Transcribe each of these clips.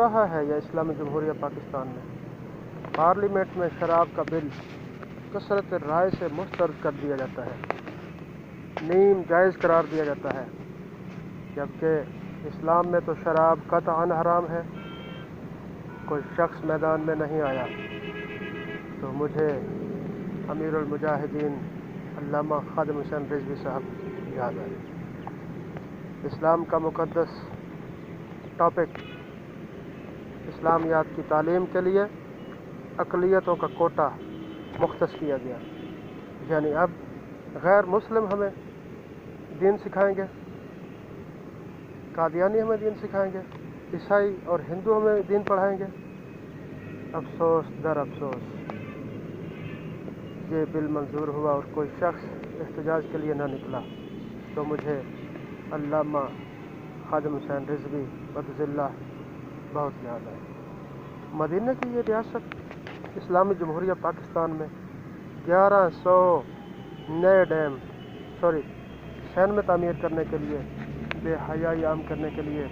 چاہا ہے یا اسلامی جمہوریہ پاکستان نے پارلیمنٹ میں شراب کا بل کثرت رائے سے مسترد کر دیا جاتا ہے، نیم جائز قرار دیا جاتا ہے، جبکہ اسلام میں تو شراب قطعاً حرام ہے۔ کوئی شخص میدان میں نہیں آیا تو مجھے امیر المجاہدین علامہ خادم حسین رضوی صاحب یاد آئے۔ اسلام کا مقدس ٹاپک اسلامیات کی تعلیم کے لیے اقلیتوں کا کوٹا مختص کیا گیا، یعنی اب غیر مسلم ہمیں دین سکھائیں گے، قادیانی ہمیں دین سکھائیں گے، عیسائی اور ہندو ہمیں دین پڑھائیں گے۔ افسوس در افسوس یہ بل منظور ہوا اور کوئی شخص احتجاج کے لیے نہ نکلا تو مجھے علامہ خادم حسین رضوی قدس اللہ بہت یاد آئے۔ مدینہ کی یہ ریاست اسلامی جمہوریہ پاکستان میں 1100 نئے سین میں تعمیر کرنے کے لیے، بے حیائی عام کرنے کے لیے،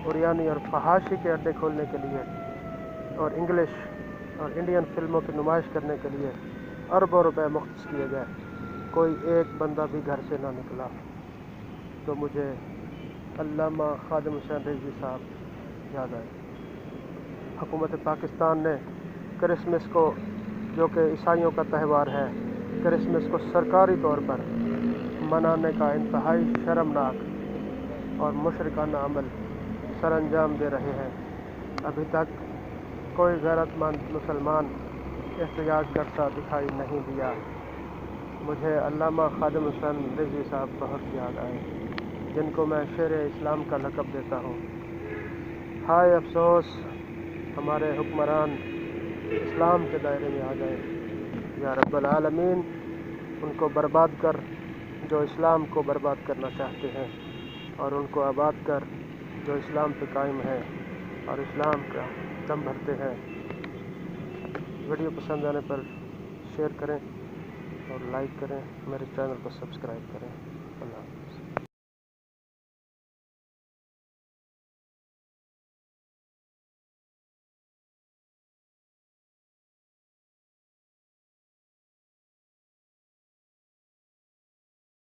اوریانی اور فحاشی کے اڈے کھولنے کے لیے، اور انگلش اور انڈین فلموں کی نمائش کرنے کے لیے اربوں روپے مختص کیے گئے، کوئی ایک بندہ بھی گھر سے نہ نکلا تو مجھے علامہ خادم حسین رضوی صاحب یاد آئے۔ حکومت پاکستان نے کرسمس کو، جو کہ عیسائیوں کا تہوار ہے، کرسمس کو سرکاری طور پر منانے کا انتہائی شرمناک اور مشرکانہ عمل سر انجام دے رہے ہیں۔ ابھی تک کوئی غیرت مند مسلمان احتجاج کرتا دکھائی نہیں دیا۔ مجھے علامہ خادم حسین رضوی صاحب بہت یاد آئے، جن کو میں شیر اسلام کا لقب دیتا ہوں۔ ہائے افسوس ہمارے حکمران اسلام کے دائرے میں آ گئے۔ یا رب العالمین ان کو برباد کر جو اسلام کو برباد کرنا چاہتے ہیں، اور ان کو آباد کر جو اسلام پہ قائم ہے اور اسلام کا دم بھرتے ہیں۔ ویڈیو پسند آنے پر شیئر کریں اور لائک کریں، میرے چینل کو سبسکرائب کریں۔ اللہ حافظ۔